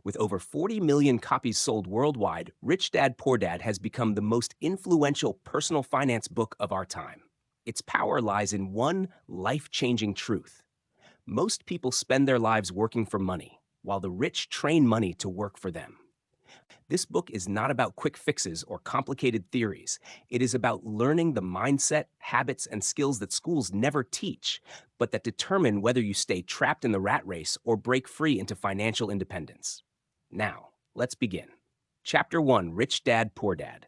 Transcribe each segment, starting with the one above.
With over 40 million copies sold worldwide, Rich Dad Poor Dad has become the most influential personal finance book of our time. Its power lies in one life-changing truth. Most people spend their lives working for money, while the rich train money to work for them. This book is not about quick fixes or complicated theories. It is about learning the mindset, habits, and skills that schools never teach, but that determine whether you stay trapped in the rat race or break free into financial independence. Now, let's begin. Chapter 1: Rich Dad, Poor Dad.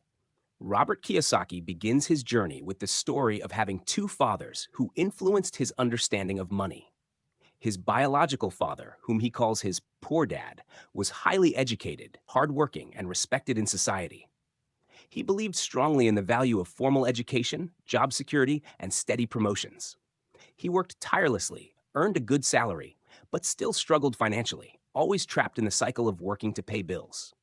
Robert Kiyosaki begins his journey with the story of having two fathers who influenced his understanding of money. His biological father, whom he calls his poor dad, was highly educated, hardworking, and respected in society. He believed strongly in the value of formal education, job security, and steady promotions. He worked tirelessly, earned a good salary, but still struggled financially, always trapped in the cycle of working to pay bills.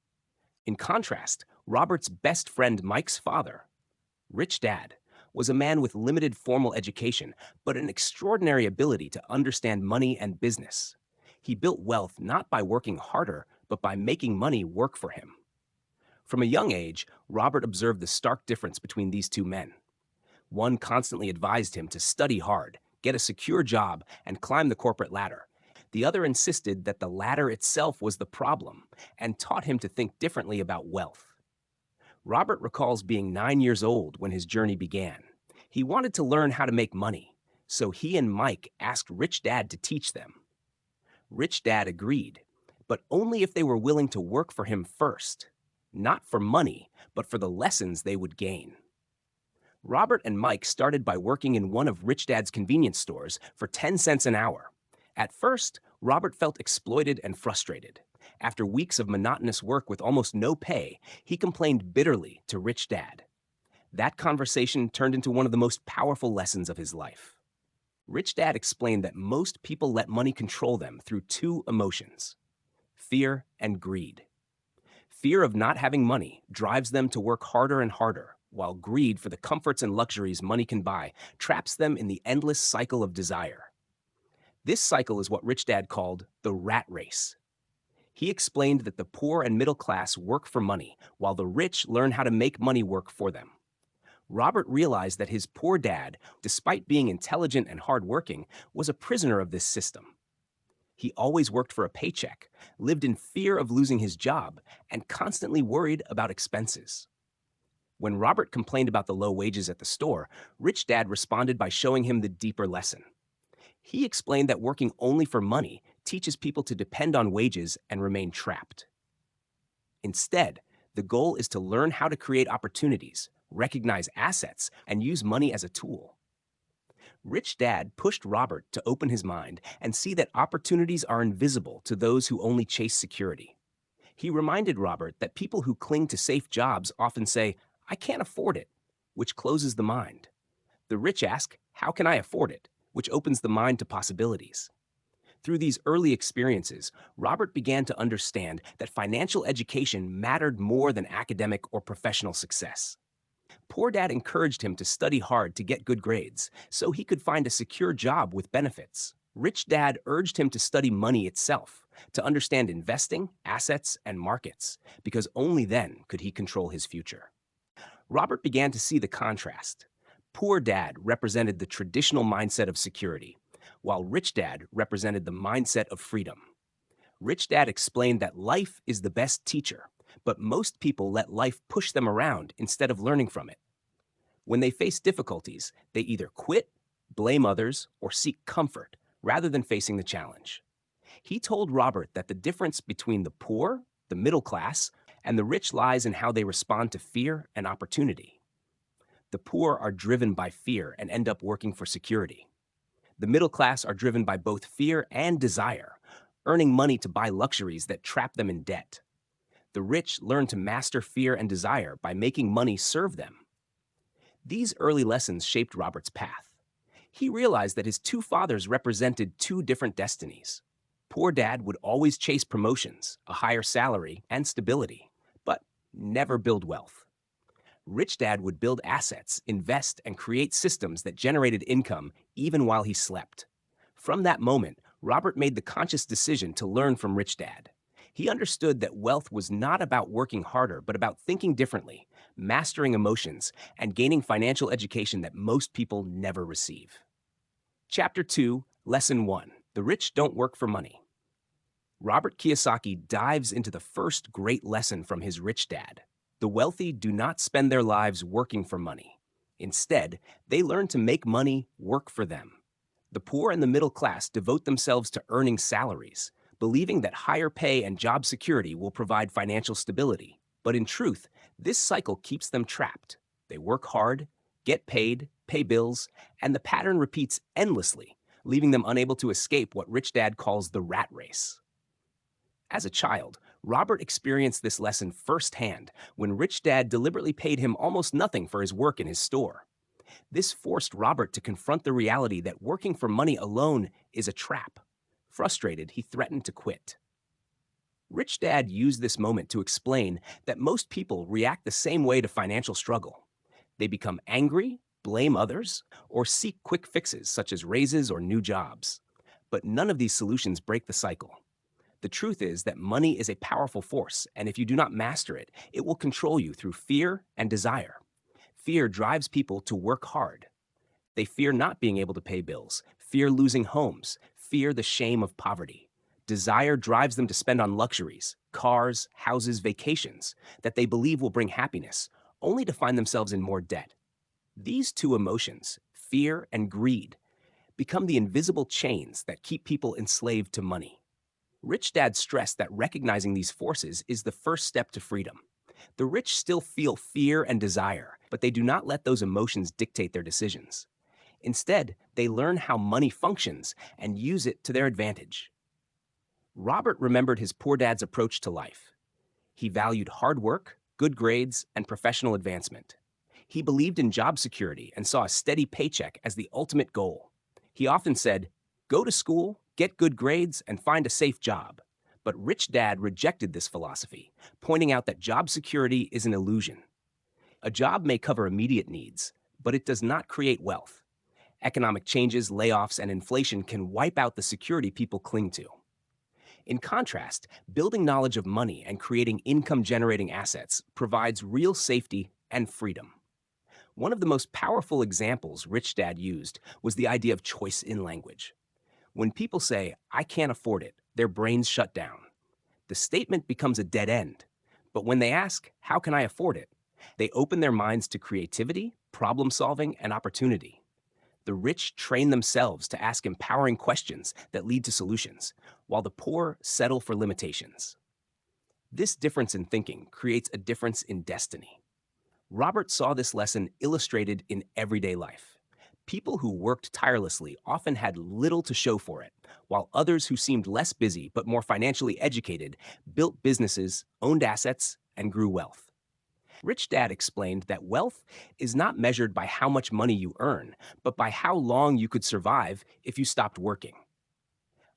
In contrast, Robert's best friend Mike's father, Rich Dad, was a man with limited formal education, but an extraordinary ability to understand money and business. He built wealth not by working harder, but by making money work for him. From a young age, Robert observed the stark difference between these two men. One constantly advised him to study hard, get a secure job, and climb the corporate ladder. The other insisted that the ladder itself was the problem and taught him to think differently about wealth. Robert recalls being 9 years old when his journey began. He wanted to learn how to make money, so he and Mike asked Rich Dad to teach them. Rich Dad agreed, but only if they were willing to work for him first. Not for money, but for the lessons they would gain. Robert and Mike started by working in one of Rich Dad's convenience stores for 10 cents an hour. At first, Robert felt exploited and frustrated. After weeks of monotonous work with almost no pay, he complained bitterly to Rich Dad. That conversation turned into one of the most powerful lessons of his life. Rich Dad explained that most people let money control them through two emotions: fear and greed. Fear of not having money drives them to work harder and harder, while greed for the comforts and luxuries money can buy traps them in the endless cycle of desire. This cycle is what Rich Dad called the rat race. He explained that the poor and middle class work for money, while the rich learn how to make money work for them. Robert realized that his poor dad, despite being intelligent and hardworking, was a prisoner of this system. He always worked for a paycheck, lived in fear of losing his job, and constantly worried about expenses. When Robert complained about the low wages at the store, Rich Dad responded by showing him the deeper lesson. He explained that working only for money teaches people to depend on wages and remain trapped. Instead, the goal is to learn how to create opportunities, recognize assets, and use money as a tool. Rich Dad pushed Robert to open his mind and see that opportunities are invisible to those who only chase security. He reminded Robert that people who cling to safe jobs often say, "I can't afford it," which closes the mind. The rich ask, "How can I afford it?" which opens the mind to possibilities. Through these early experiences, Robert began to understand that financial education mattered more than academic or professional success. Poor Dad encouraged him to study hard to get good grades, so he could find a secure job with benefits. Rich Dad urged him to study money itself, to understand investing, assets, and markets, because only then could he control his future. Robert began to see the contrast. Poor Dad represented the traditional mindset of security, while Rich Dad represented the mindset of freedom. Rich Dad explained that life is the best teacher, but most people let life push them around instead of learning from it. When they face difficulties, they either quit, blame others, or seek comfort rather than facing the challenge. He told Robert that the difference between the poor, the middle class, and the rich lies in how they respond to fear and opportunity. The poor are driven by fear and end up working for security. The middle class are driven by both fear and desire, earning money to buy luxuries that trap them in debt. The rich learn to master fear and desire by making money serve them. These early lessons shaped Robert's path. He realized that his two fathers represented two different destinies. Poor Dad would always chase promotions, a higher salary, and stability, but never build wealth. Rich Dad would build assets, invest, and create systems that generated income even while he slept. From that moment, Robert made the conscious decision to learn from Rich Dad. He understood that wealth was not about working harder, but about thinking differently, mastering emotions, and gaining financial education that most people never receive. Chapter 2, Lesson 1: The Rich Don't Work for Money. Robert Kiyosaki dives into the first great lesson from his rich dad. The wealthy do not spend their lives working for money. Instead, they learn to make money work for them. The poor and the middle class devote themselves to earning salaries, believing that higher pay and job security will provide financial stability. But in truth, this cycle keeps them trapped. They work hard, get paid, pay bills, and the pattern repeats endlessly, leaving them unable to escape what Rich Dad calls the rat race. As a child, Robert experienced this lesson firsthand when Rich Dad deliberately paid him almost nothing for his work in his store. This forced Robert to confront the reality that working for money alone is a trap. Frustrated, he threatened to quit. Rich Dad used this moment to explain that most people react the same way to financial struggle. They become angry, blame others, or seek quick fixes such as raises or new jobs. But none of these solutions break the cycle. The truth is that money is a powerful force, and if you do not master it, it will control you through fear and desire. Fear drives people to work hard. They fear not being able to pay bills, fear losing homes, fear the shame of poverty. Desire drives them to spend on luxuries, cars, houses, vacations that they believe will bring happiness, only to find themselves in more debt. These two emotions, fear and greed, become the invisible chains that keep people enslaved to money. Rich Dad stressed that recognizing these forces is the first step to freedom. The rich still feel fear and desire, but they do not let those emotions dictate their decisions. Instead, they learn how money functions and use it to their advantage. Robert remembered his poor dad's approach to life. He valued hard work, good grades, and professional advancement. He believed in job security and saw a steady paycheck as the ultimate goal. He often said, "Go to school, get good grades, and find a safe job." But Rich Dad rejected this philosophy, pointing out that job security is an illusion. A job may cover immediate needs, but it does not create wealth. Economic changes, layoffs, and inflation can wipe out the security people cling to. In contrast, building knowledge of money and creating income-generating assets provides real safety and freedom. One of the most powerful examples Rich Dad used was the idea of choice in language. When people say, "I can't afford it," their brains shut down. The statement becomes a dead end. But when they ask, "How can I afford it?" they open their minds to creativity, problem solving, and opportunity. The rich train themselves to ask empowering questions that lead to solutions, while the poor settle for limitations. This difference in thinking creates a difference in destiny. Robert saw this lesson illustrated in everyday life. People who worked tirelessly often had little to show for it, while others who seemed less busy but more financially educated built businesses, owned assets, and grew wealth. Rich Dad explained that wealth is not measured by how much money you earn, but by how long you could survive if you stopped working.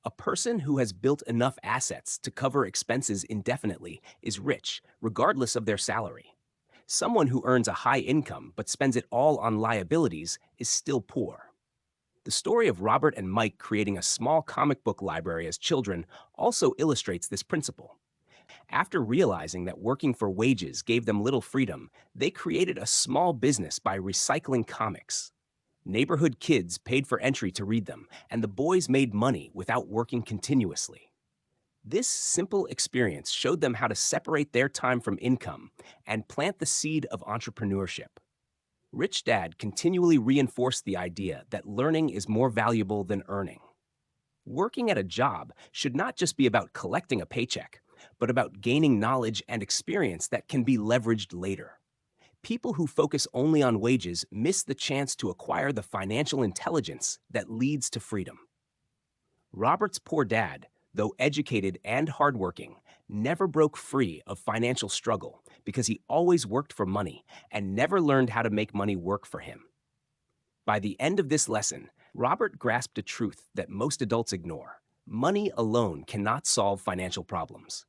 A person who has built enough assets to cover expenses indefinitely is rich, regardless of their salary. Someone who earns a high income but spends it all on liabilities is still poor. The story of Robert and Mike creating a small comic book library as children also illustrates this principle. After realizing that working for wages gave them little freedom, they created a small business by recycling comics. Neighborhood kids paid for entry to read them, and the boys made money without working continuously. This simple experience showed them how to separate their time from income and plant the seed of entrepreneurship. Rich Dad continually reinforced the idea that learning is more valuable than earning. Working at a job should not just be about collecting a paycheck, but about gaining knowledge and experience that can be leveraged later. People who focus only on wages miss the chance to acquire the financial intelligence that leads to freedom. Robert's poor dad, though educated and hardworking, never broke free of financial struggle because he always worked for money and never learned how to make money work for him. By the end of this lesson, Robert grasped a truth that most adults ignore. Money alone cannot solve financial problems.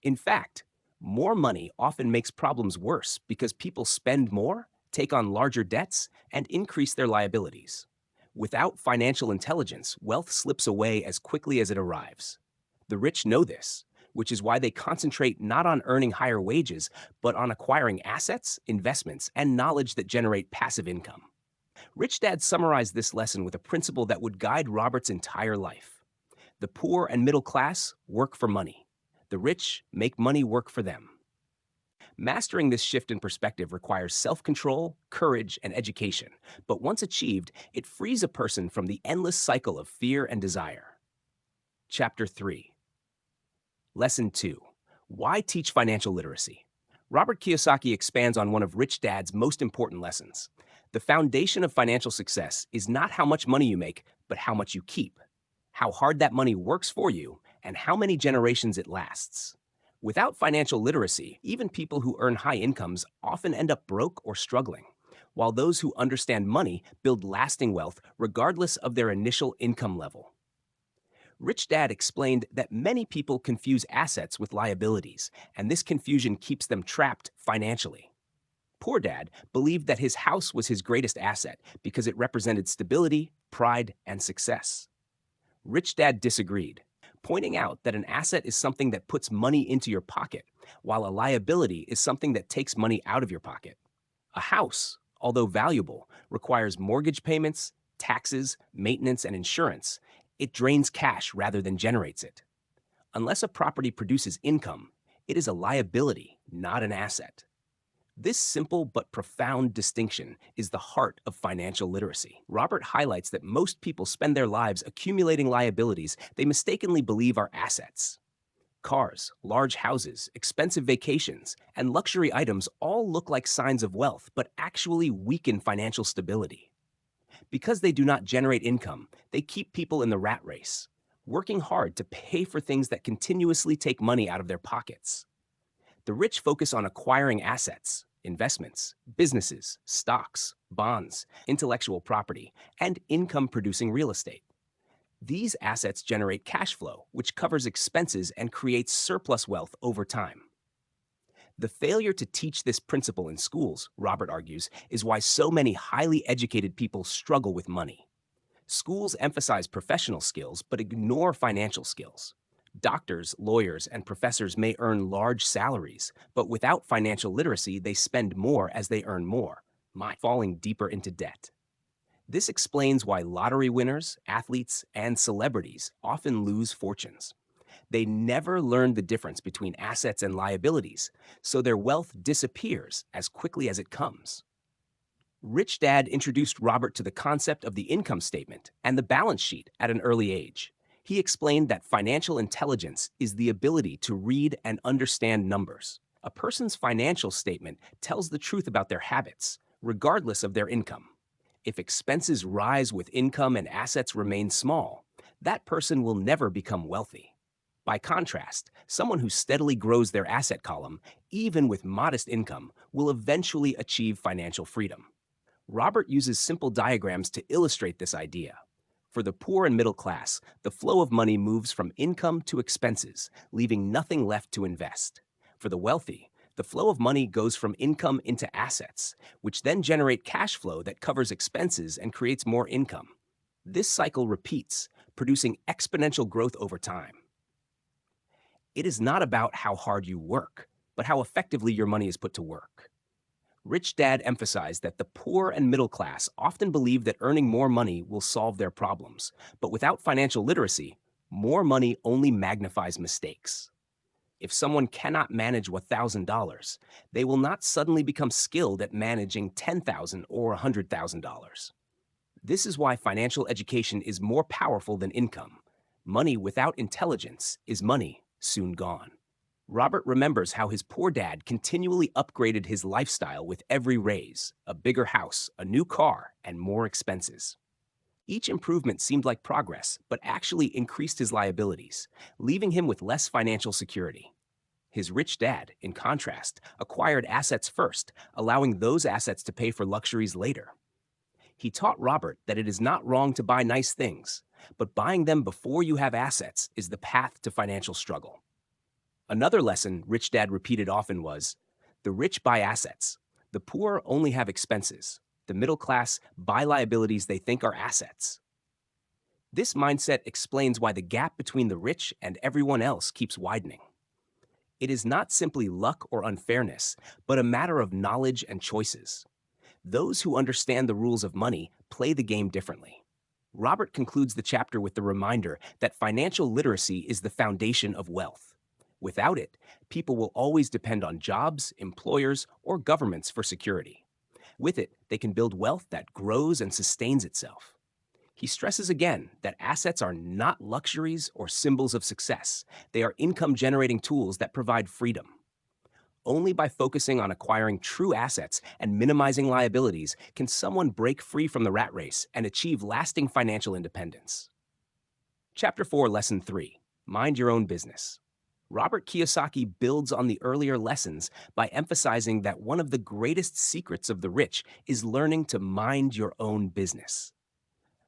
In fact, more money often makes problems worse because people spend more, take on larger debts, and increase their liabilities. Without financial intelligence, wealth slips away as quickly as it arrives. The rich know this. which is why they concentrate not on earning higher wages, but on acquiring assets, investments, and knowledge that generate passive income. Rich Dad summarized this lesson with a principle that would guide Robert's entire life. The poor and middle class work for money. The rich make money work for them. Mastering this shift in perspective requires self control, courage, and education, but once achieved, it frees a person from the endless cycle of fear and desire. Chapter 3 Lesson 2 Why Teach Financial Literacy? Robert Kiyosaki expands on one of Rich Dad's most important lessons. The foundation of financial success is not how much money you make, but how much you keep, how hard that money works for you, and how many generations it lasts. Without financial literacy, even people who earn high incomes often end up broke or struggling, while those who understand money build lasting wealth regardless of their initial income level. Rich Dad explained that many people confuse assets with liabilities, and this confusion keeps them trapped financially. Poor Dad believed that his house was his greatest asset because it represented stability, pride, and success. Rich Dad disagreed, pointing out that an asset is something that puts money into your pocket, while a liability is something that takes money out of your pocket. A house, although valuable, requires mortgage payments, taxes, maintenance, and insurance. It drains cash rather than generates it. Unless a property produces income, it is a liability, not an asset. This simple but profound distinction is the heart of financial literacy. Robert highlights that most people spend their lives accumulating liabilities they mistakenly believe are assets. Cars, large houses, expensive vacations, and luxury items all look like signs of wealth, but actually weaken financial stability. Because they do not generate income, they keep people in the rat race, working hard to pay for things that continuously take money out of their pockets. The rich focus on acquiring assets, investments, businesses, stocks, bonds, intellectual property, and income-producing real estate. These assets generate cash flow, which covers expenses and creates surplus wealth over time. The failure to teach this principle in schools, Robert argues, is why so many highly educated people struggle with money. Schools emphasize professional skills but ignore financial skills. Doctors, lawyers, and professors may earn large salaries, but without financial literacy, they spend more as they earn more, falling deeper into debt. This explains why lottery winners, athletes, and celebrities often lose fortunes. They never learn the difference between assets and liabilities, so their wealth disappears as quickly as it comes. Rich Dad introduced Robert to the concept of the income statement and the balance sheet at an early age. He explained that financial intelligence is the ability to read and understand numbers. A person's financial statement tells the truth about their habits, regardless of their income. If expenses rise with income and assets remain small, that person will never become wealthy. By contrast, someone who steadily grows their asset column, even with modest income, will eventually achieve financial freedom. Robert uses simple diagrams to illustrate this idea. For the poor and middle class, the flow of money moves from income to expenses, leaving nothing left to invest. For the wealthy, the flow of money goes from income into assets, which then generate cash flow that covers expenses and creates more income. This cycle repeats, producing exponential growth over time. It is not about how hard you work, but how effectively your money is put to work. Rich Dad emphasized that the poor and middle class often believe that earning more money will solve their problems, but without financial literacy, more money only magnifies mistakes. If someone cannot manage $1,000, they will not suddenly become skilled at managing $10,000 or $100,000. This is why financial education is more powerful than income. Money without intelligence is money soon gone. Robert remembers how his poor dad continually upgraded his lifestyle with every raise, a bigger house, a new car, and more expenses. Each improvement seemed like progress, but actually increased his liabilities, leaving him with less financial security. His rich dad, in contrast, acquired assets first, allowing those assets to pay for luxuries later. He taught Robert that it is not wrong to buy nice things, but buying them before you have assets is the path to financial struggle. Another lesson Rich Dad repeated often was, the rich buy assets, the poor only have expenses, the middle class buy liabilities they think are assets. This mindset explains why the gap between the rich and everyone else keeps widening. It is not simply luck or unfairness, but a matter of knowledge and choices. Those who understand the rules of money play the game differently. Robert concludes the chapter with the reminder that financial literacy is the foundation of wealth. Without it, people will always depend on jobs, employers, or governments for security. With it, they can build wealth that grows and sustains itself. He stresses again that assets are not luxuries or symbols of success. They are income generating tools that provide freedom. Only by focusing on acquiring true assets and minimizing liabilities can someone break free from the rat race and achieve lasting financial independence. Chapter 4, Lesson 3, Mind Your Own Business. Robert Kiyosaki builds on the earlier lessons by emphasizing that one of the greatest secrets of the rich is learning to mind your own business.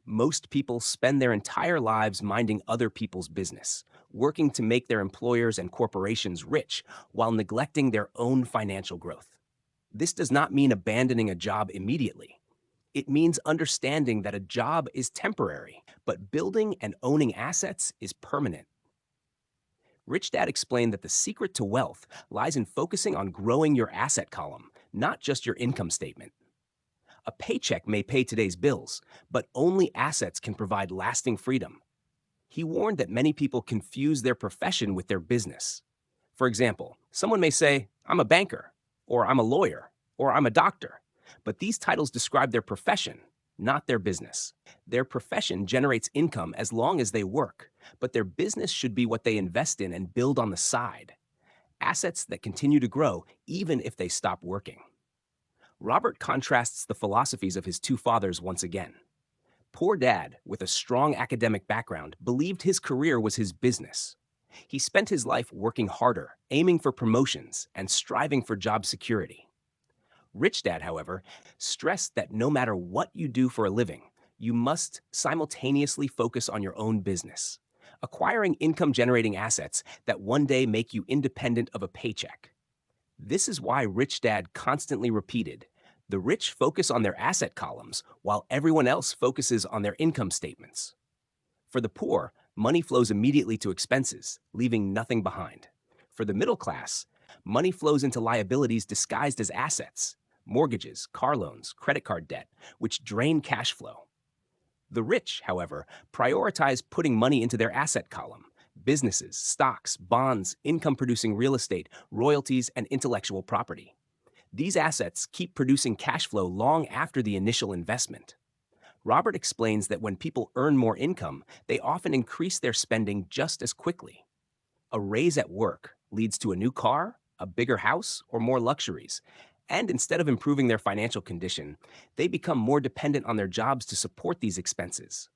Most people spend their entire lives minding other people's business, working to make their employers and corporations rich while neglecting their own financial growth. This does not mean abandoning a job immediately. It means understanding that a job is temporary, but building and owning assets is permanent. Rich Dad explained that the secret to wealth lies in focusing on growing your asset column, not just your income statement. A paycheck may pay today's bills, but only assets can provide lasting freedom. He warned that many people confuse their profession with their business. For example, someone may say, "I'm a banker," or "I'm a lawyer," or "I'm a doctor," but these titles describe their profession, not their business. Their profession generates income as long as they work, but their business should be what they invest in and build on the side. Assets that continue to grow even if they stop working. Robert contrasts the philosophies of his two fathers once again. Poor Dad, with a strong academic background, believed his career was his business. He spent his life working harder, aiming for promotions, and striving for job security. Rich Dad, however, stressed that no matter what you do for a living, you must simultaneously focus on your own business, acquiring income-generating assets that one day make you independent of a paycheck. This is why Rich Dad constantly repeated, the rich focus on their asset columns while everyone else focuses on their income statements. For the poor, money flows immediately to expenses, leaving nothing behind. For the middle class, money flows into liabilities disguised as assets, mortgages, car loans, credit card debt, which drain cash flow. The rich, however, prioritize putting money into their asset column, businesses, stocks, bonds, income-producing real estate, royalties, and intellectual property. These assets keep producing cash flow long after the initial investment. Robert explains that when people earn more income, they often increase their spending just as quickly. A raise at work leads to a new car, a bigger house, or more luxuries. And instead of improving their financial condition, they become more dependent on their jobs to support these expenses.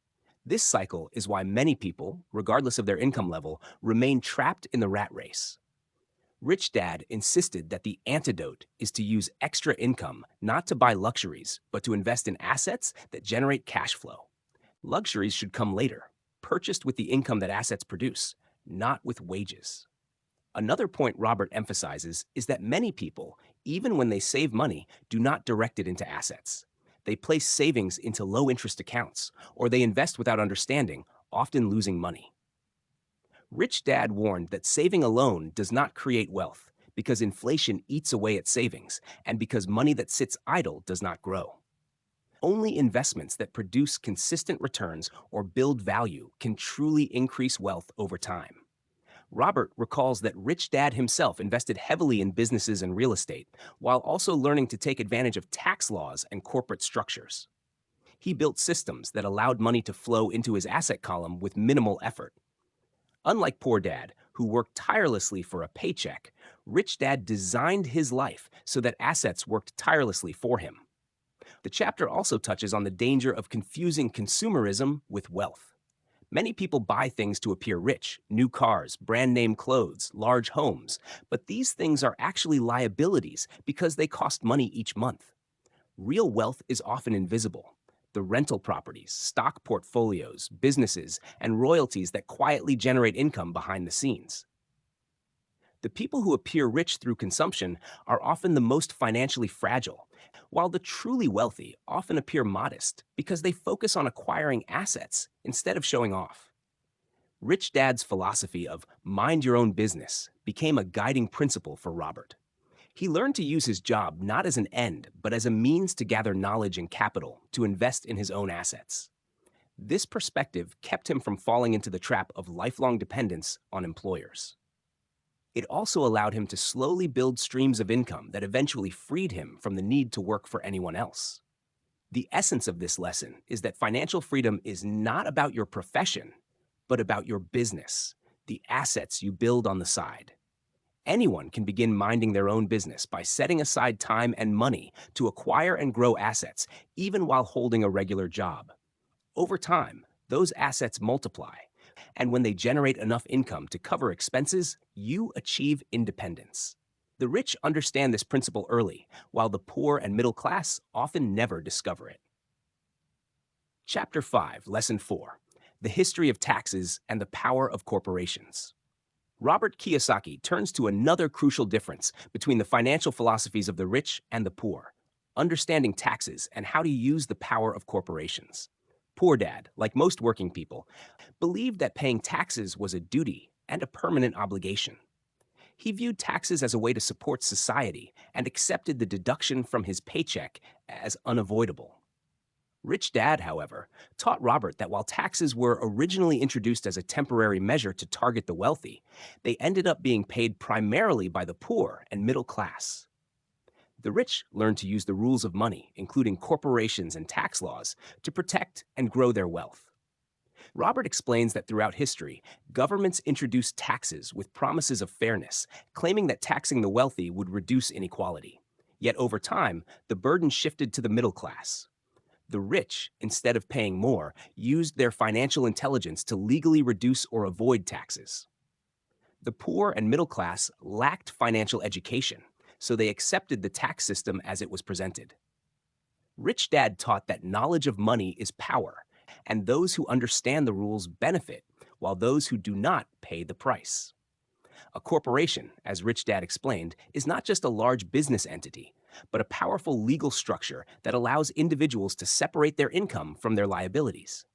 This cycle is why many people, regardless of their income level, remain trapped in the rat race. Rich Dad insisted that the antidote is to use extra income not to buy luxuries, but to invest in assets that generate cash flow. Luxuries should come later, purchased with the income that assets produce, not with wages. Another point Robert emphasizes is that many people, even when they save money, do not direct it into assets. They place savings into low-interest accounts, or they invest without understanding, often losing money. Rich Dad warned that saving alone does not create wealth, because inflation eats away at savings, and because money that sits idle does not grow. Only investments that produce consistent returns or build value can truly increase wealth over time. Robert recalls that Rich Dad himself invested heavily in businesses and real estate, while also learning to take advantage of tax laws and corporate structures. He built systems that allowed money to flow into his asset column with minimal effort. Unlike Poor Dad, who worked tirelessly for a paycheck, Rich Dad designed his life so that assets worked tirelessly for him. The chapter also touches on the danger of confusing consumerism with wealth. Many people buy things to appear rich, new cars, brand name clothes, large homes, but these things are actually liabilities because they cost money each month. Real wealth is often invisible. The rental properties, stock portfolios, businesses, and royalties that quietly generate income behind the scenes. The people who appear rich through consumption are often the most financially fragile, while the truly wealthy often appear modest because they focus on acquiring assets instead of showing off. Rich Dad's philosophy of mind your own business became a guiding principle for Robert. He learned to use his job not as an end, but as a means to gather knowledge and capital to invest in his own assets. This perspective kept him from falling into the trap of lifelong dependence on employers. It also allowed him to slowly build streams of income that eventually freed him from the need to work for anyone else. The essence of this lesson is that financial freedom is not about your profession, but about your business, the assets you build on the side. Anyone can begin minding their own business by setting aside time and money to acquire and grow assets, even while holding a regular job. Over time, those assets multiply, and when they generate enough income to cover expenses, you achieve independence. The rich understand this principle early, while the poor and middle class often never discover it. Chapter 5, Lesson 4: The History of Taxes and the Power of Corporations. Robert Kiyosaki turns to another crucial difference between the financial philosophies of the rich and the poor: understanding taxes and how to use the power of corporations. Poor Dad, like most working people, believed that paying taxes was a duty and a permanent obligation. He viewed taxes as a way to support society and accepted the deduction from his paycheck as unavoidable. Rich Dad, however, taught Robert that while taxes were originally introduced as a temporary measure to target the wealthy, they ended up being paid primarily by the poor and middle class. The rich learned to use the rules of money, including corporations and tax laws, to protect and grow their wealth. Robert explains that throughout history, governments introduced taxes with promises of fairness, claiming that taxing the wealthy would reduce inequality. Yet over time, the burden shifted to the middle class. The rich, instead of paying more, used their financial intelligence to legally reduce or avoid taxes. The poor and middle class lacked financial education, so they accepted the tax system as it was presented. Rich Dad taught that knowledge of money is power, and those who understand the rules benefit, while those who do not pay the price. A corporation, as Rich Dad explained, is not just a large business entity, but a powerful legal structure that allows individuals to separate their income from their liabilities.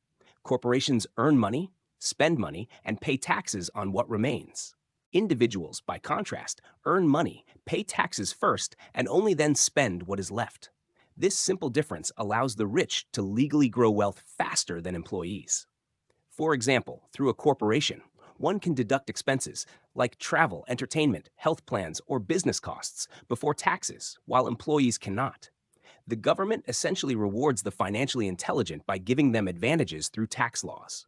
Corporations earn money, spend money, and pay taxes on what remains. Individuals, by contrast, earn money, pay taxes first, and only then spend what is left. This simple difference allows the rich to legally grow wealth faster than employees. For example, through a corporation, one can deduct expenses like travel, entertainment, health plans, or business costs before taxes, while employees cannot. The government essentially rewards the financially intelligent by giving them advantages through tax laws.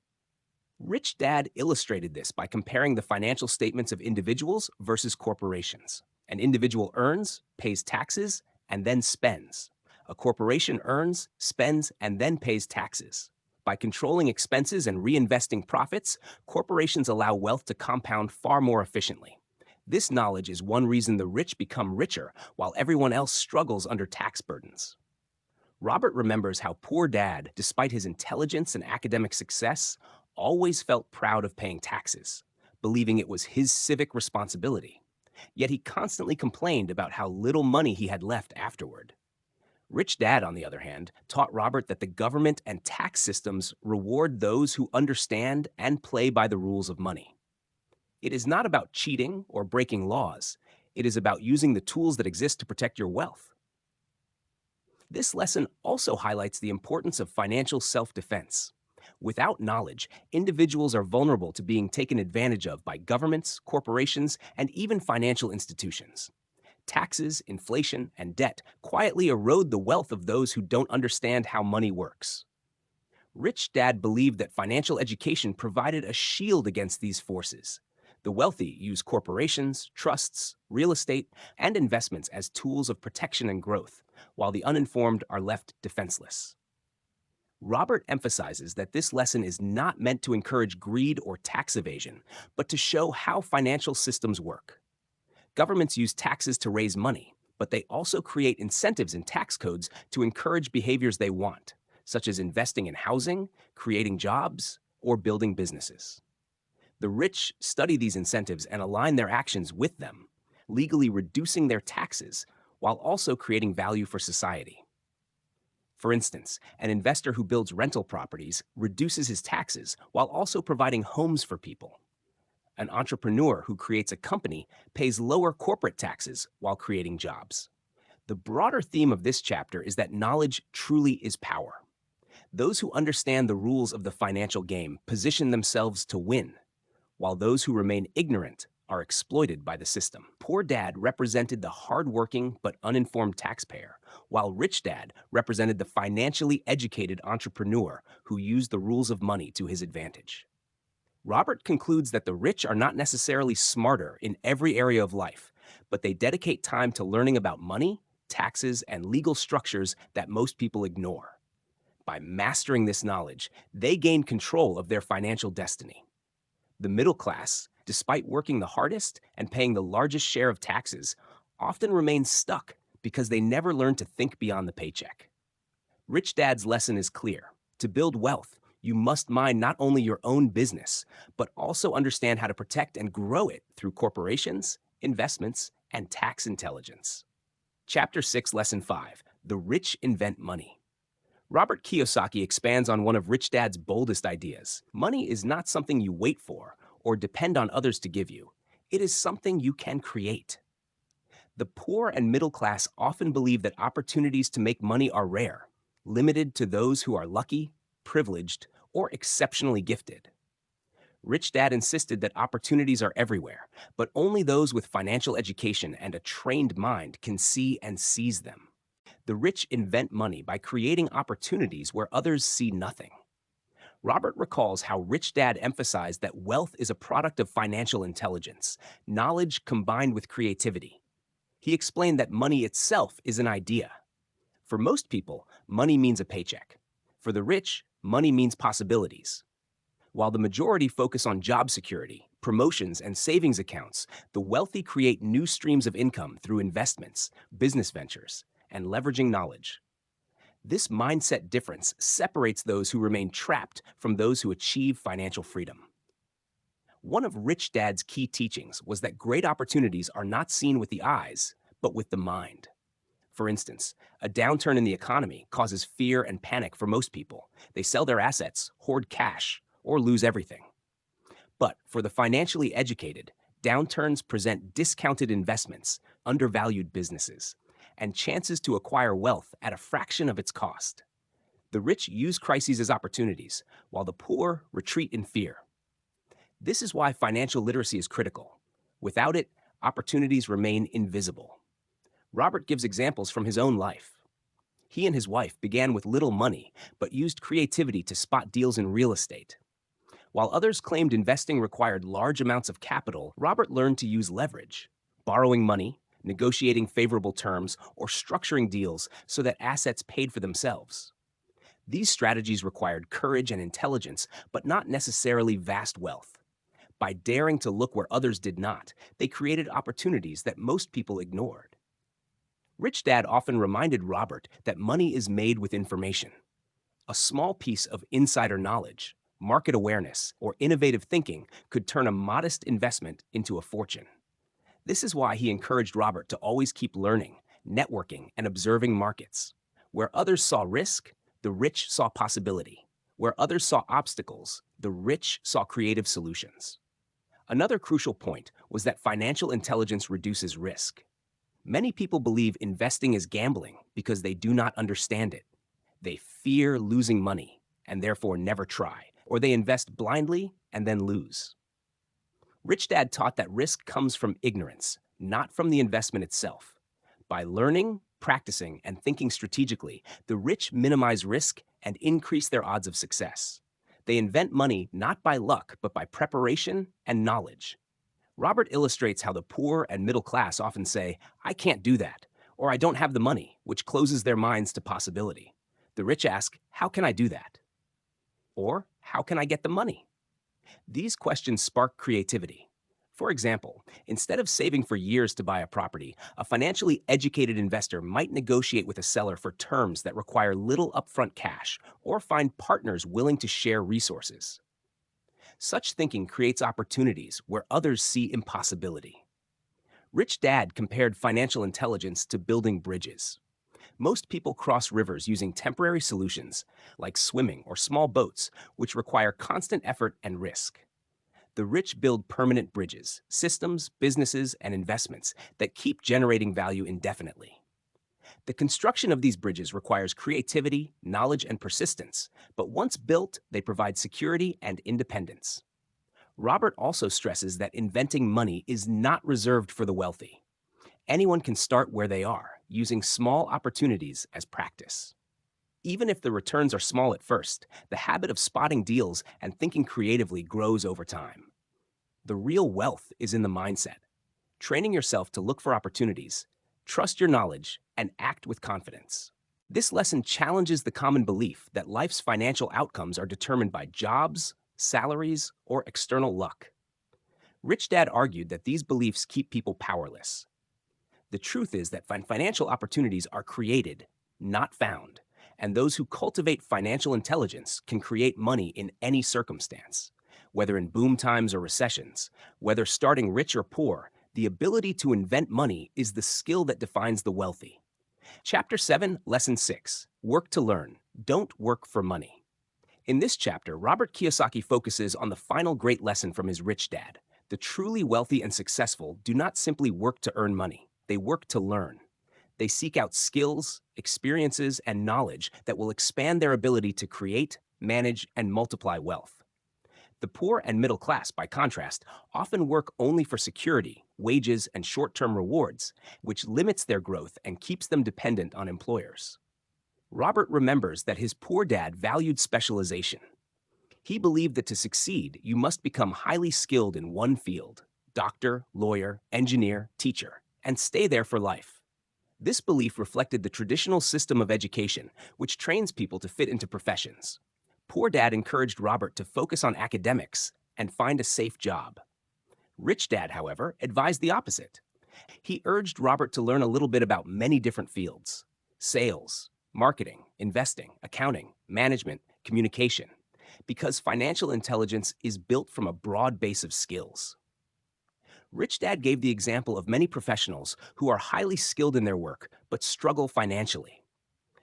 Rich Dad illustrated this by comparing the financial statements of individuals versus corporations. An individual earns, pays taxes, and then spends. A corporation earns, spends, and then pays taxes. By controlling expenses and reinvesting profits, corporations allow wealth to compound far more efficiently. This knowledge is one reason the rich become richer while everyone else struggles under tax burdens. Robert remembers how Poor Dad, despite his intelligence and academic success, always felt proud of paying taxes, believing it was his civic responsibility. Yet he constantly complained about how little money he had left afterward. Rich Dad, on the other hand, taught Robert that the government and tax systems reward those who understand and play by the rules of money. It is not about cheating or breaking laws. It is about using the tools that exist to protect your wealth. This lesson also highlights the importance of financial self-defense. Without knowledge, individuals are vulnerable to being taken advantage of by governments, corporations, and even financial institutions. Taxes, inflation, and debt quietly erode the wealth of those who don't understand how money works. Rich Dad believed that financial education provided a shield against these forces. The wealthy use corporations, trusts, real estate, and investments as tools of protection and growth, while the uninformed are left defenseless. Robert emphasizes that this lesson is not meant to encourage greed or tax evasion, but to show how financial systems work. Governments use taxes to raise money, but they also create incentives in tax codes to encourage behaviors they want, such as investing in housing, creating jobs, or building businesses. The rich study these incentives and align their actions with them, legally reducing their taxes while also creating value for society. For instance, an investor who builds rental properties reduces his taxes while also providing homes for people. An entrepreneur who creates a company pays lower corporate taxes while creating jobs. The broader theme of this chapter is that knowledge truly is power. Those who understand the rules of the financial game position themselves to win, while those who remain ignorant are exploited by the system. Poor Dad represented the hardworking but uninformed taxpayer, while Rich Dad represented the financially educated entrepreneur who used the rules of money to his advantage. Robert concludes that the rich are not necessarily smarter in every area of life, but they dedicate time to learning about money, taxes, and legal structures that most people ignore. By mastering this knowledge, they gain control of their financial destiny. The middle class, despite working the hardest and paying the largest share of taxes, often remains stuck because they never learn to think beyond the paycheck. Rich Dad's lesson is clear. To build wealth, you must mind not only your own business, but also understand how to protect and grow it through corporations, investments, and tax intelligence. Chapter 6, Lesson 5, The Rich Invent Money. Robert Kiyosaki expands on one of Rich Dad's boldest ideas. Money is not something you wait for or depend on others to give you. It is something you can create. The poor and middle class often believe that opportunities to make money are rare, limited to those who are lucky, privileged, or exceptionally gifted. Rich Dad insisted that opportunities are everywhere, but only those with financial education and a trained mind can see and seize them. The rich invent money by creating opportunities where others see nothing. Robert recalls how Rich Dad emphasized that wealth is a product of financial intelligence, knowledge combined with creativity. He explained that money itself is an idea. For most people, money means a paycheck. For the rich, money means possibilities. While the majority focus on job security, promotions, and savings accounts, the wealthy create new streams of income through investments, business ventures, and leveraging knowledge. This mindset difference separates those who remain trapped from those who achieve financial freedom. One of Rich Dad's key teachings was that great opportunities are not seen with the eyes, but with the mind. For instance, a downturn in the economy causes fear and panic for most people. They sell their assets, hoard cash, or lose everything. But for the financially educated, downturns present discounted investments, undervalued businesses, and chances to acquire wealth at a fraction of its cost. The rich use crises as opportunities, while the poor retreat in fear. This is why financial literacy is critical. Without it, opportunities remain invisible. Robert gives examples from his own life. He and his wife began with little money, but used creativity to spot deals in real estate. While others claimed investing required large amounts of capital, Robert learned to use leverage, borrowing money, negotiating favorable terms, or structuring deals so that assets paid for themselves. These strategies required courage and intelligence, but not necessarily vast wealth. By daring to look where others did not, they created opportunities that most people ignored. Rich Dad often reminded Robert that money is made with information. A small piece of insider knowledge, market awareness, or innovative thinking could turn a modest investment into a fortune. This is why he encouraged Robert to always keep learning, networking, and observing markets. Where others saw risk, the rich saw possibility. Where others saw obstacles, the rich saw creative solutions. Another crucial point was that financial intelligence reduces risk. Many people believe investing is gambling because they do not understand it. They fear losing money and therefore never try, or they invest blindly and then lose. Rich Dad taught that risk comes from ignorance, not from the investment itself. By learning, practicing, and thinking strategically, the rich minimize risk and increase their odds of success. They invent money not by luck, but by preparation and knowledge. Robert illustrates how the poor and middle class often say, "I can't do that," or "I don't have the money," which closes their minds to possibility. The rich ask, "How can I do that?" Or, "How can I get the money?" These questions spark creativity. For example, instead of saving for years to buy a property, a financially educated investor might negotiate with a seller for terms that require little upfront cash or find partners willing to share resources. Such thinking creates opportunities where others see impossibility. Rich Dad compared financial intelligence to building bridges. Most people cross rivers using temporary solutions like swimming or small boats, which require constant effort and risk. The rich build permanent bridges, systems, businesses, and investments that keep generating value indefinitely. The construction of these bridges requires creativity, knowledge, and persistence, but once built, they provide security and independence. Robert also stresses that inventing money is not reserved for the wealthy. Anyone can start where they are, using small opportunities as practice. Even if the returns are small at first, the habit of spotting deals and thinking creatively grows over time. The real wealth is in the mindset, training yourself to look for opportunities, trust your knowledge, and act with confidence. This lesson challenges the common belief that life's financial outcomes are determined by jobs, salaries, or external luck. Rich Dad argued that these beliefs keep people powerless. The truth is that financial opportunities are created, not found, and those who cultivate financial intelligence can create money in any circumstance. Whether in boom times or recessions, whether starting rich or poor, the ability to invent money is the skill that defines the wealthy. Chapter 7, Lesson 6, Work to Learn, Don't Work for Money. In this chapter, Robert Kiyosaki focuses on the final great lesson from his rich dad. The truly wealthy and successful do not simply work to earn money, they work to learn. They seek out skills, experiences, and knowledge that will expand their ability to create, manage, and multiply wealth. The poor and middle class, by contrast, often work only for security, wages, and short-term rewards, which limits their growth and keeps them dependent on employers. Robert remembers that his poor dad valued specialization. He believed that to succeed, you must become highly skilled in one field, doctor, lawyer, engineer, teacher, and stay there for life. This belief reflected the traditional system of education, which trains people to fit into professions. Poor Dad encouraged Robert to focus on academics and find a safe job. Rich Dad, however, advised the opposite. He urged Robert to learn a little bit about many different fields: sales, marketing, investing, accounting, management, communication, because financial intelligence is built from a broad base of skills. Rich Dad gave the example of many professionals who are highly skilled in their work but struggle financially.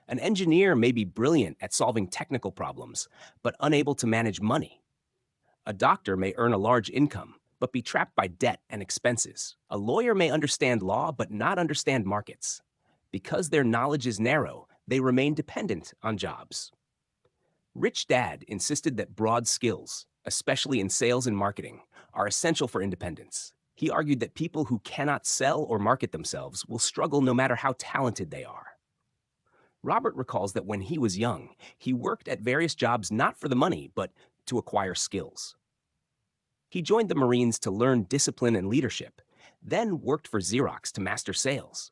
An engineer may be brilliant at solving technical problems but unable to manage money. A doctor may earn a large income but be trapped by debt and expenses. A lawyer may understand law but not understand markets. Because their knowledge is narrow, they remain dependent on jobs. Rich Dad insisted that broad skills, especially in sales and marketing, are essential for independence. He argued that people who cannot sell or market themselves will struggle no matter how talented they are. Robert recalls that when he was young, he worked at various jobs not for the money, but to acquire skills. He joined the Marines to learn discipline and leadership, then worked for Xerox to master sales.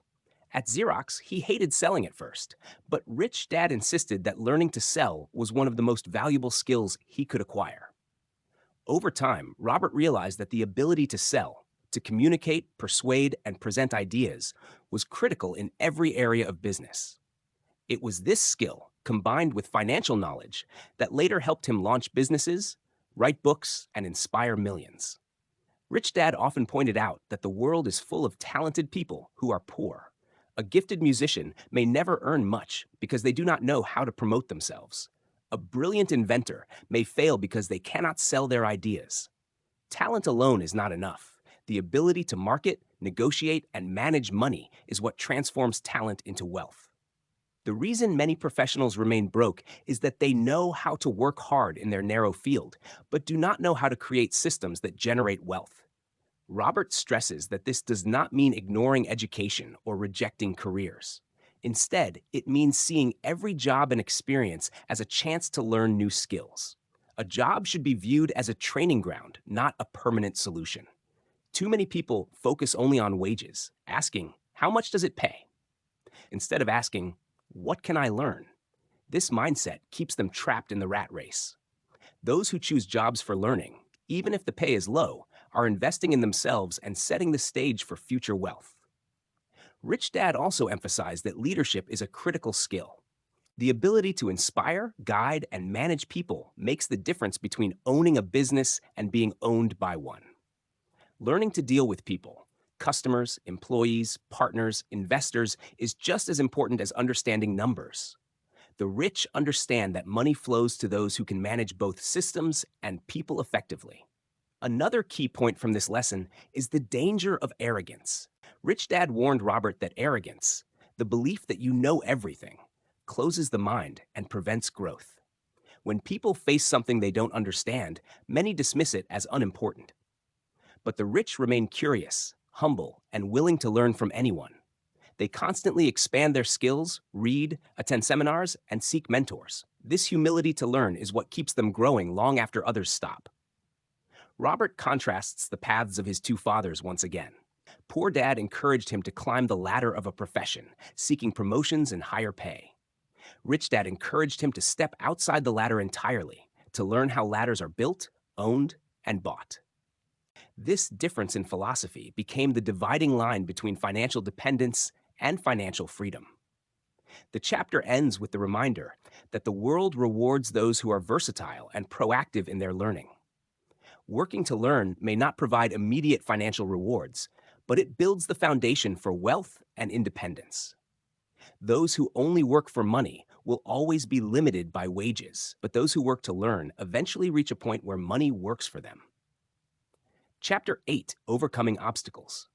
At Xerox, he hated selling at first, but Rich Dad insisted that learning to sell was one of the most valuable skills he could acquire. Over time, Robert realized that the ability to sell, to communicate, persuade, and present ideas was critical in every area of business. It was this skill, combined with financial knowledge, that later helped him launch businesses, write books, and inspire millions. Rich Dad often pointed out that the world is full of talented people who are poor. A gifted musician may never earn much because they do not know how to promote themselves. A brilliant inventor may fail because they cannot sell their ideas. Talent alone is not enough. The ability to market, negotiate, and manage money is what transforms talent into wealth. The reason many professionals remain broke is that they know how to work hard in their narrow field, but do not know how to create systems that generate wealth. Robert stresses that this does not mean ignoring education or rejecting careers. Instead, it means seeing every job and experience as a chance to learn new skills. A job should be viewed as a training ground, not a permanent solution. Too many people focus only on wages, asking, "How much does it pay?" instead of asking, "What can I learn?" This mindset keeps them trapped in the rat race. Those who choose jobs for learning, even if the pay is low, are investing in themselves and setting the stage for future wealth. Rich Dad also emphasized that leadership is a critical skill. The ability to inspire, guide, and manage people makes the difference between owning a business and being owned by one. Learning to deal with people, customers, employees, partners, investors is just as important as understanding numbers. The rich understand that money flows to those who can manage both systems and people effectively. Another key point from this lesson is the danger of arrogance. Rich Dad warned Robert that arrogance, the belief that you know everything, closes the mind and prevents growth. When people face something they don't understand, many dismiss it as unimportant. But the rich remain curious, humble, and willing to learn from anyone. They constantly expand their skills, read, attend seminars, and seek mentors. This humility to learn is what keeps them growing long after others stop. Robert contrasts the paths of his two fathers once again. Poor Dad encouraged him to climb the ladder of a profession, seeking promotions and higher pay. Rich Dad encouraged him to step outside the ladder entirely, to learn how ladders are built, owned, and bought. This difference in philosophy became the dividing line between financial dependence and financial freedom. The chapter ends with the reminder that the world rewards those who are versatile and proactive in their learning. Working to learn may not provide immediate financial rewards, but it builds the foundation for wealth and independence. Those who only work for money will always be limited by wages, but those who work to learn eventually reach a point where money works for them. Chapter 8, Overcoming Obstacles.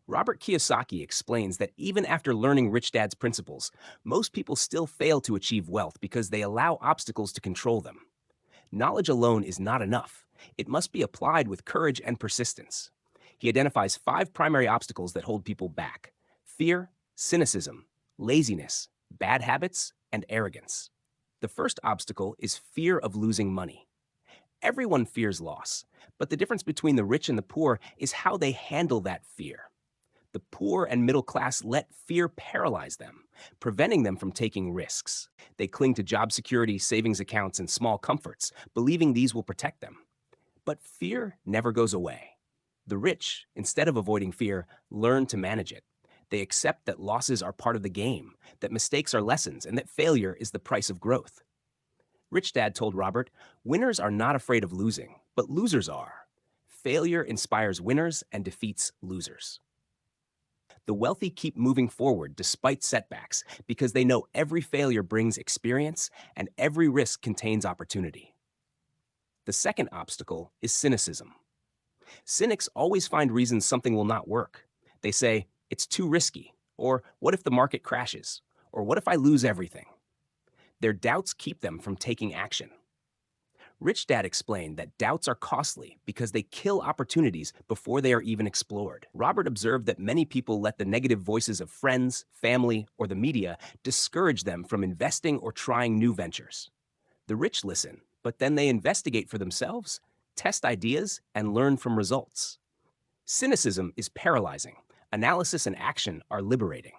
Robert Kiyosaki explains that even after learning Rich Dad's principles, most people still fail to achieve wealth because they allow obstacles to control them. Knowledge alone is not enough. It must be applied with courage and persistence. He identifies 5 primary obstacles that hold people back: fear, cynicism, laziness, bad habits, and arrogance. The first obstacle is fear of losing money. Everyone fears loss, but the difference between the rich and the poor is how they handle that fear. The poor and middle class let fear paralyze them, preventing them from taking risks. They cling to job security, savings accounts, and small comforts, believing these will protect them. But fear never goes away. The rich, instead of avoiding fear, learn to manage it. They accept that losses are part of the game, that mistakes are lessons, and that failure is the price of growth. Rich Dad told Robert, "Winners are not afraid of losing, but losers are. Failure inspires winners and defeats losers." The wealthy keep moving forward despite setbacks because they know every failure brings experience and every risk contains opportunity. The second obstacle is cynicism. Cynics always find reasons something will not work. They say, "It's too risky," or "What if the market crashes?" or "What if I lose everything?" Their doubts keep them from taking action. Rich Dad explained that doubts are costly because they kill opportunities before they are even explored. Robert observed that many people let the negative voices of friends, family, or the media discourage them from investing or trying new ventures. The rich listen, but then they investigate for themselves, test ideas, and learn from results. Cynicism is paralyzing. Analysis and action are liberating.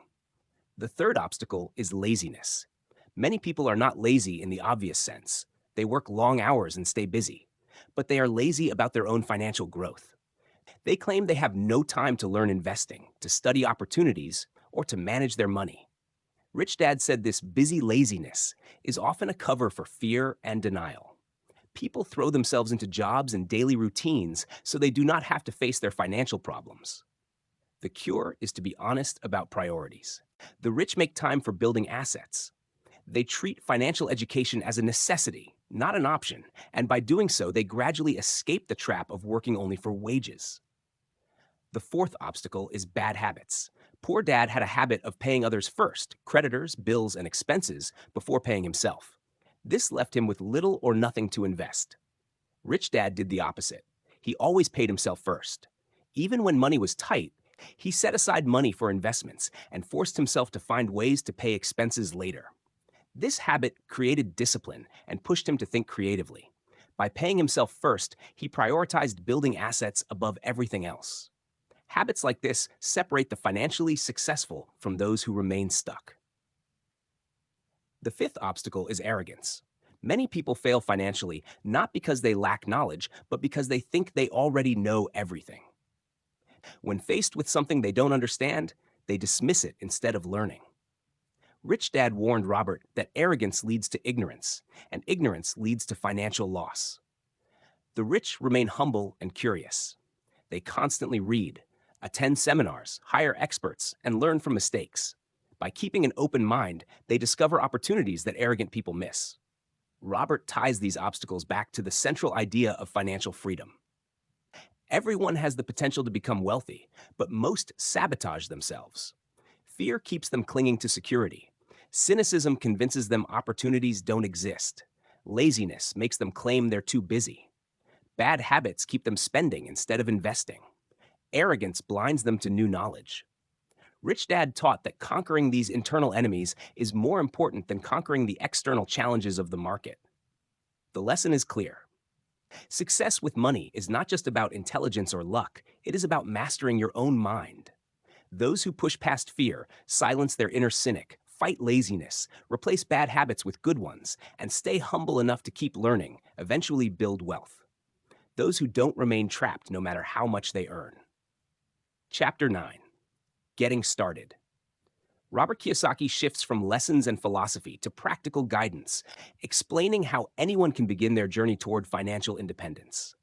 The third obstacle is laziness. Many people are not lazy in the obvious sense. They work long hours and stay busy, but they are lazy about their own financial growth. They claim they have no time to learn investing, to study opportunities, or to manage their money. Rich Dad said this busy laziness is often a cover for fear and denial. People throw themselves into jobs and daily routines so they do not have to face their financial problems. The cure is to be honest about priorities. The rich make time for building assets. They treat financial education as a necessity, not an option, and by doing so, they gradually escape the trap of working only for wages. The fourth obstacle is bad habits. Poor Dad had a habit of paying others first, creditors, bills, and expenses, before paying himself. This left him with little or nothing to invest. Rich Dad did the opposite. He always paid himself first. Even when money was tight, he set aside money for investments and forced himself to find ways to pay expenses later. This habit created discipline and pushed him to think creatively. By paying himself first, he prioritized building assets above everything else. Habits like this separate the financially successful from those who remain stuck. The fifth obstacle is arrogance. Many people fail financially not because they lack knowledge, but because they think they already know everything. When faced with something they don't understand, they dismiss it instead of learning. Rich Dad warned Robert that arrogance leads to ignorance, and ignorance leads to financial loss. The rich remain humble and curious. They constantly read, Attend seminars, hire experts, and learn from mistakes. By keeping an open mind, they discover opportunities that arrogant people miss. Robert ties these obstacles back to the central idea of financial freedom. Everyone has the potential to become wealthy, but most sabotage themselves. Fear keeps them clinging to security. Cynicism convinces them opportunities don't exist. Laziness makes them claim they're too busy. Bad habits keep them spending instead of investing. Arrogance blinds them to new knowledge. Rich Dad taught that conquering these internal enemies is more important than conquering the external challenges of the market. The lesson is clear. Success with money is not just about intelligence or luck, it is about mastering your own mind. Those who push past fear, silence their inner cynic, fight laziness, replace bad habits with good ones, and stay humble enough to keep learning, eventually build wealth. Those who don't remain trapped no matter how much they earn. Chapter 9. Getting Started. Robert Kiyosaki shifts from lessons and philosophy to practical guidance, explaining how anyone can begin their journey toward financial independence.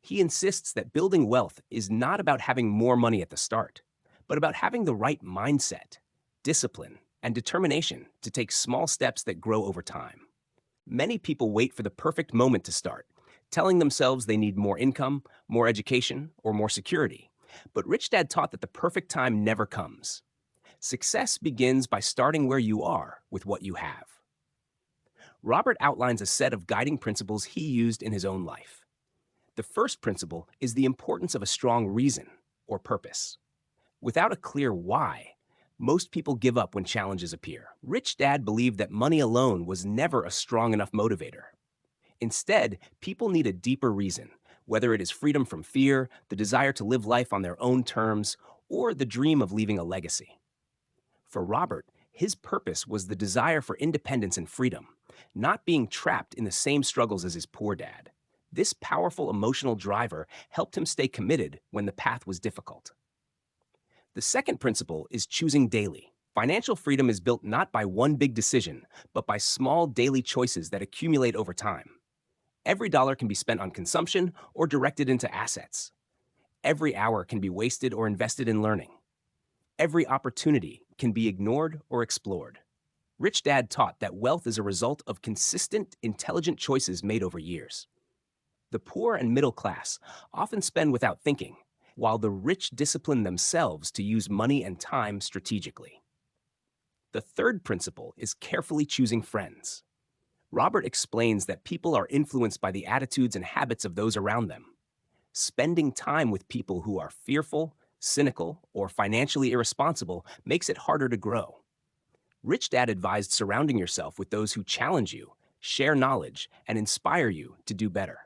He insists that building wealth is not about having more money at the start, but about having the right mindset, discipline, and determination to take small steps that grow over time. Many people wait for the perfect moment to start, telling themselves they need more income, more education, or more security. But Rich Dad taught that the perfect time never comes. Success begins by starting where you are with what you have. Robert outlines a set of guiding principles he used in his own life. The first principle is the importance of a strong reason or purpose. Without a clear why, most people give up when challenges appear. Rich Dad believed that money alone was never a strong enough motivator. Instead, people need a deeper reason, whether it is freedom from fear, the desire to live life on their own terms, or the dream of leaving a legacy. For Robert, his purpose was the desire for independence and freedom, not being trapped in the same struggles as his poor dad. This powerful emotional driver helped him stay committed when the path was difficult. The second principle is choosing daily. Financial freedom is built not by one big decision, but by small daily choices that accumulate over time. Every dollar can be spent on consumption or directed into assets. Every hour can be wasted or invested in learning. Every opportunity can be ignored or explored. Rich Dad taught that wealth is a result of consistent, intelligent choices made over years. The poor and middle class often spend without thinking, while the rich discipline themselves to use money and time strategically. The third principle is carefully choosing friends. Robert explains that people are influenced by the attitudes and habits of those around them. Spending time with people who are fearful, cynical, or financially irresponsible makes it harder to grow. Rich Dad advised surrounding yourself with those who challenge you, share knowledge, and inspire you to do better.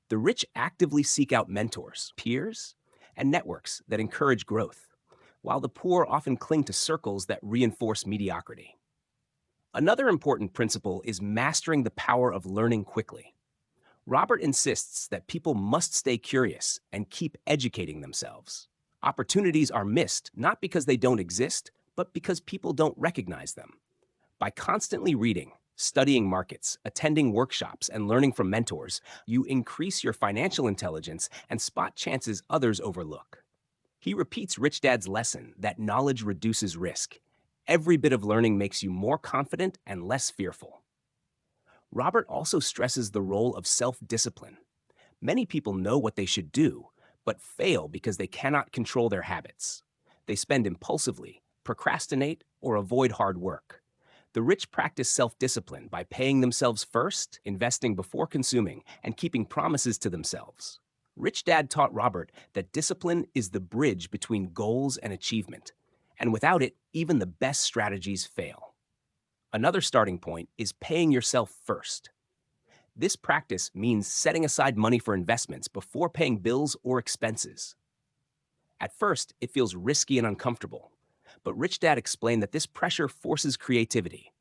The rich actively seek out mentors, peers, and networks that encourage growth, while the poor often cling to circles that reinforce mediocrity. Another important principle is mastering the power of learning quickly. Robert insists that people must stay curious and keep educating themselves. Opportunities are missed not because they don't exist, but because people don't recognize them. By constantly reading, studying markets, attending workshops, and learning from mentors, you increase your financial intelligence and spot chances others overlook. He repeats Rich Dad's lesson that knowledge reduces risk. Every bit of learning makes you more confident and less fearful. Robert also stresses the role of self-discipline. Many people know what they should do, but fail because they cannot control their habits. They spend impulsively, procrastinate, or avoid hard work. The rich practice self-discipline by paying themselves first, investing before consuming, and keeping promises to themselves. Rich Dad taught Robert that discipline is the bridge between goals and achievement, and without it, even the best strategies fail. Another starting point is paying yourself first. This practice means setting aside money for investments before paying bills or expenses. At first, it feels risky and uncomfortable, but Rich Dad explained that this pressure forces creativity.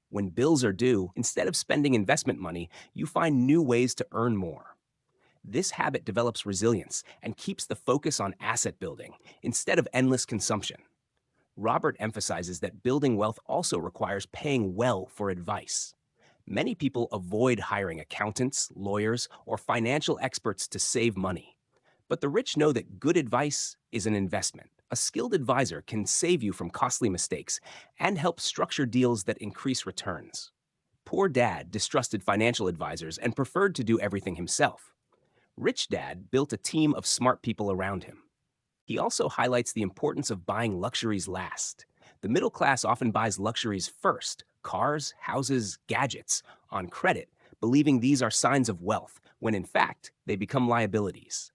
When bills are due, instead of spending investment money, you find new ways to earn more. This habit develops resilience and keeps the focus on asset building instead of endless consumption. Robert emphasizes that building wealth also requires paying well for advice. Many people avoid hiring accountants, lawyers, or financial experts to save money. But the rich know that good advice is an investment. A skilled advisor can save you from costly mistakes and help structure deals that increase returns. Poor Dad distrusted financial advisors and preferred to do everything himself. Rich Dad built a team of smart people around him. He also highlights the importance of buying luxuries last. The middle class often buys luxuries first: cars, houses, gadgets, on credit, believing these are signs of wealth, when in fact, they become liabilities.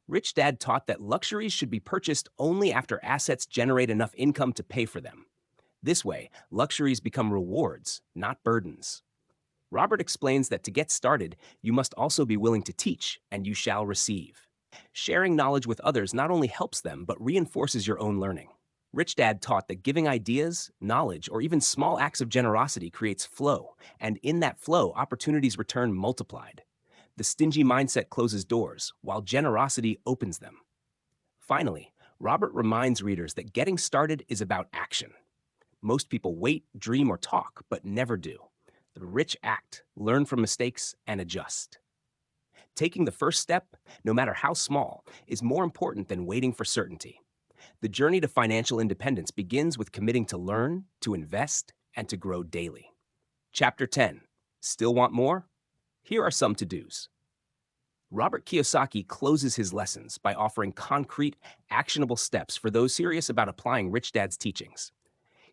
Rich Dad taught that luxuries should be purchased only after assets generate enough income to pay for them. This way, luxuries become rewards, not burdens. Robert explains that to get started, you must also be willing to teach, and you shall receive. Sharing knowledge with others not only helps them, but reinforces your own learning. Rich Dad taught that giving ideas, knowledge, or even small acts of generosity creates flow, and in that flow, opportunities return multiplied. The stingy mindset closes doors, while generosity opens them. Finally, Robert reminds readers that getting started is about action. Most people wait, dream, or talk, but never do. The rich act, learn from mistakes, and adjust. Taking the first step, no matter how small, is more important than waiting for certainty. The journey to financial independence begins with committing to learn, to invest, and to grow daily. Chapter 10. Still want more? Here are some to-dos. Robert Kiyosaki closes his lessons by offering concrete, actionable steps for those serious about applying Rich Dad's teachings.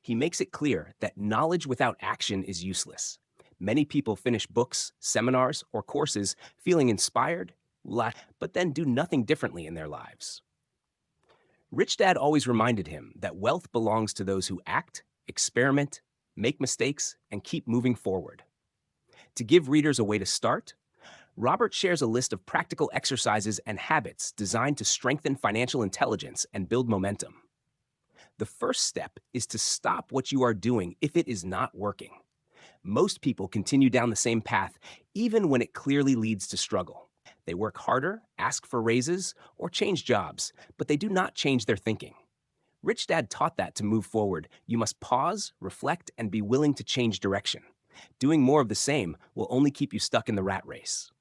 He makes it clear that knowledge without action is useless. Many people finish books, seminars, or courses feeling inspired, but then do nothing differently in their lives. Rich Dad always reminded him that wealth belongs to those who act, experiment, make mistakes, and keep moving forward. To give readers a way to start, Robert shares a list of practical exercises and habits designed to strengthen financial intelligence and build momentum. The first step is to stop what you are doing if it is not working. Most people continue down the same path, even when it clearly leads to struggle. They work harder, ask for raises, or change jobs, but they do not change their thinking. Rich Dad taught that to move forward, you must pause, reflect, and be willing to change direction. Doing more of the same will only keep you stuck in the rat race.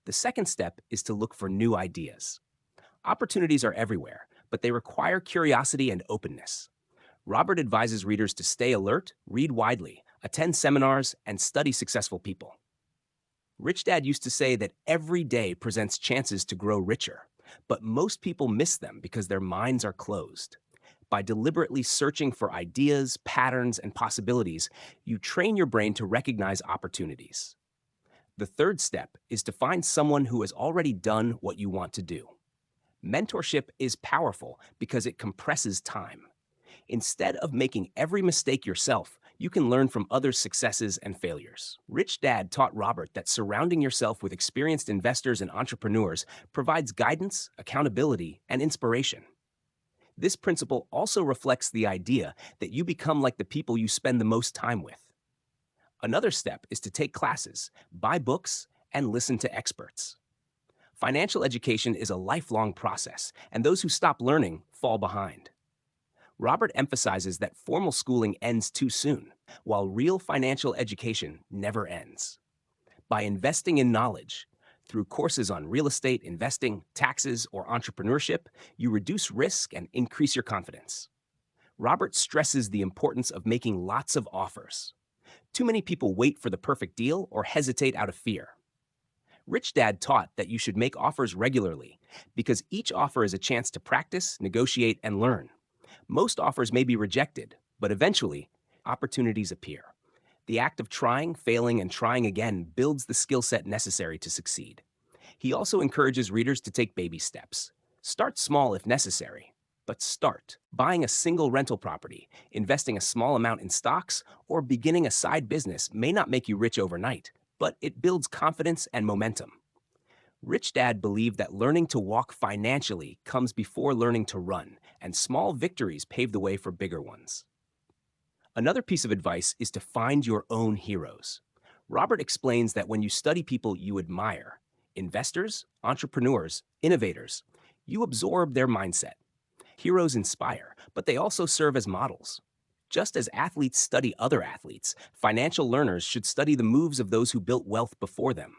The second step is to look for new ideas. Opportunities are everywhere, but they require curiosity and openness. Robert advises readers to stay alert, read widely, attend seminars, and study successful people. Rich Dad used to say that every day presents chances to grow richer, but most people miss them because their minds are closed. By deliberately searching for ideas, patterns, and possibilities, you train your brain to recognize opportunities. The third step is to find someone who has already done what you want to do. Mentorship is powerful because it compresses time. Instead of making every mistake yourself, you can learn from others' successes and failures. Rich Dad taught Robert that surrounding yourself with experienced investors and entrepreneurs provides guidance, accountability, and inspiration. This principle also reflects the idea that you become like the people you spend the most time with. Another step is to take classes, buy books, and listen to experts. Financial education is a lifelong process, and those who stop learning fall behind. Robert emphasizes that formal schooling ends too soon, while real financial education never ends. By investing in knowledge, through courses on real estate, investing, taxes, or entrepreneurship, you reduce risk and increase your confidence. Robert stresses the importance of making lots of offers. Too many people wait for the perfect deal or hesitate out of fear. Rich Dad taught that you should make offers regularly because each offer is a chance to practice, negotiate, and learn. Most offers may be rejected, but eventually, opportunities appear. The act of trying, failing, and trying again builds the skill set necessary to succeed. He also encourages readers to take baby steps. Start small if necessary, but start. Buying a single rental property, investing a small amount in stocks, or beginning a side business may not make you rich overnight, but it builds confidence and momentum. Rich Dad believed that learning to walk financially comes before learning to run, and small victories pave the way for bigger ones. Another piece of advice is to find your own heroes. Robert explains that when you study people you admire, investors, entrepreneurs, innovators, you absorb their mindset. Heroes inspire, but they also serve as models. Just as athletes study other athletes, financial learners should study the moves of those who built wealth before them.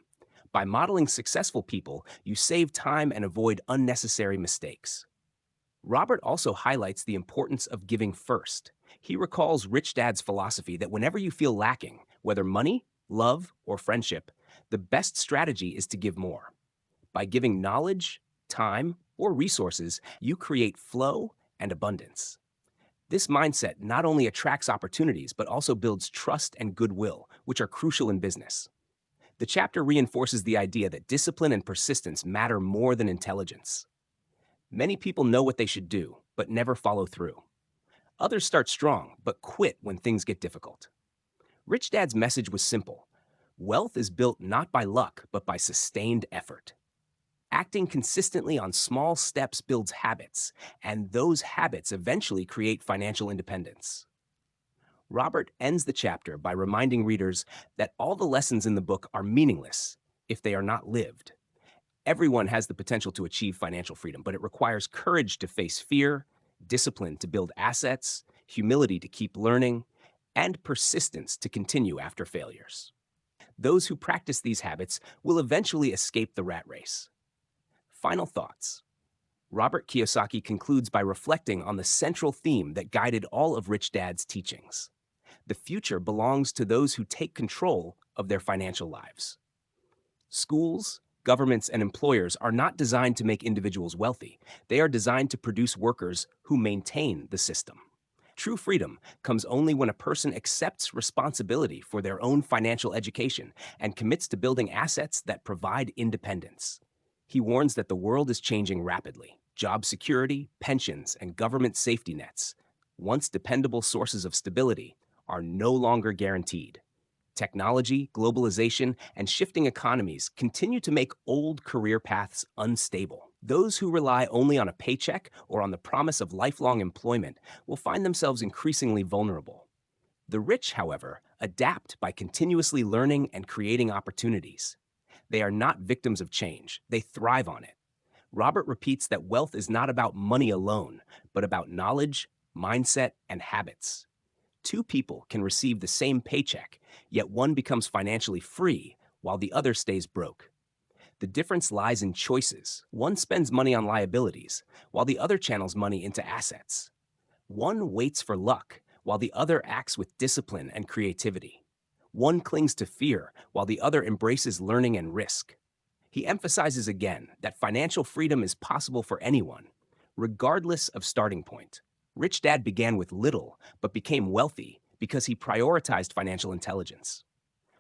By modeling successful people, you save time and avoid unnecessary mistakes. Robert also highlights the importance of giving first. He recalls Rich Dad's philosophy that whenever you feel lacking, whether money, love, or friendship, the best strategy is to give more. By giving knowledge, time, or resources, you create flow and abundance. This mindset not only attracts opportunities, but also builds trust and goodwill, which are crucial in business. The chapter reinforces the idea that discipline and persistence matter more than intelligence. Many people know what they should do, but never follow through. Others start strong, but quit when things get difficult. Rich Dad's message was simple. Wealth is built not by luck, but by sustained effort. Acting consistently on small steps builds habits, and those habits eventually create financial independence. Robert ends the chapter by reminding readers that all the lessons in the book are meaningless if they are not lived. Everyone has the potential to achieve financial freedom, but it requires courage to face fear, discipline to build assets, humility to keep learning, and persistence to continue after failures. Those who practice these habits will eventually escape the rat race. Final thoughts. Robert Kiyosaki concludes by reflecting on the central theme that guided all of Rich Dad's teachings. The future belongs to those who take control of their financial lives. Schools, governments, and employers are not designed to make individuals wealthy. They are designed to produce workers who maintain the system. True freedom comes only when a person accepts responsibility for their own financial education and commits to building assets that provide independence. He warns that the world is changing rapidly. Job security, pensions, and government safety nets, once dependable sources of stability, are no longer guaranteed. Technology, globalization, and shifting economies continue to make old career paths unstable. Those who rely only on a paycheck or on the promise of lifelong employment will find themselves increasingly vulnerable. The rich, however, adapt by continuously learning and creating opportunities. They are not victims of change, they thrive on it. Robert repeats that wealth is not about money alone, but about knowledge, mindset, and habits. Two people can receive the same paycheck, yet one becomes financially free while the other stays broke. The difference lies in choices. One spends money on liabilities, while the other channels money into assets. One waits for luck, while the other acts with discipline and creativity. One clings to fear, while the other embraces learning and risk. He emphasizes again that financial freedom is possible for anyone, regardless of starting point. Rich Dad began with little, but became wealthy because he prioritized financial intelligence.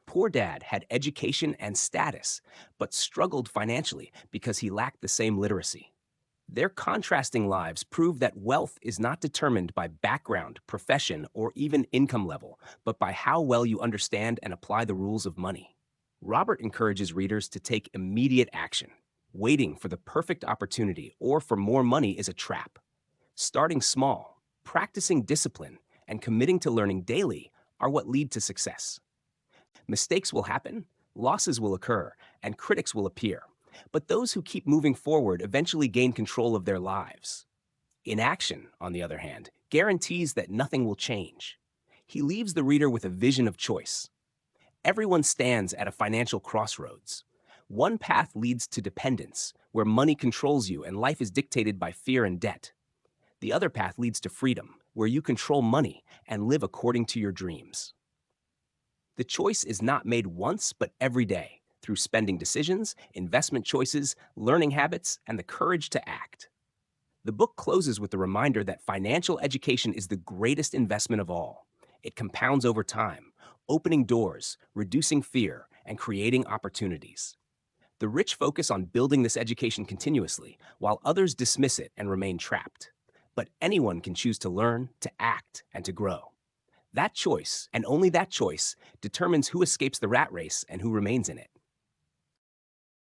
Poor Dad had education and status, but struggled financially because he lacked the same literacy. Their contrasting lives prove that wealth is not determined by background, profession, or even income level, but by how well you understand and apply the rules of money. Robert encourages readers to take immediate action. Waiting for the perfect opportunity or for more money is a trap. Starting small, practicing discipline, and committing to learning daily are what lead to success. Mistakes will happen, losses will occur, and critics will appear. But those who keep moving forward eventually gain control of their lives. Inaction, on the other hand, guarantees that nothing will change. He leaves the reader with a vision of choice. Everyone stands at a financial crossroads. One path leads to dependence, where money controls you and life is dictated by fear and debt. The other path leads to freedom, where you control money and live according to your dreams. The choice is not made once, but every day, through spending decisions, investment choices, learning habits, and the courage to act. The book closes with the reminder that financial education is the greatest investment of all. It compounds over time, opening doors, reducing fear, and creating opportunities. The rich focus on building this education continuously, while others dismiss it and remain trapped. But anyone can choose to learn, to act, and to grow. That choice, and only that choice, determines who escapes the rat race and who remains in it.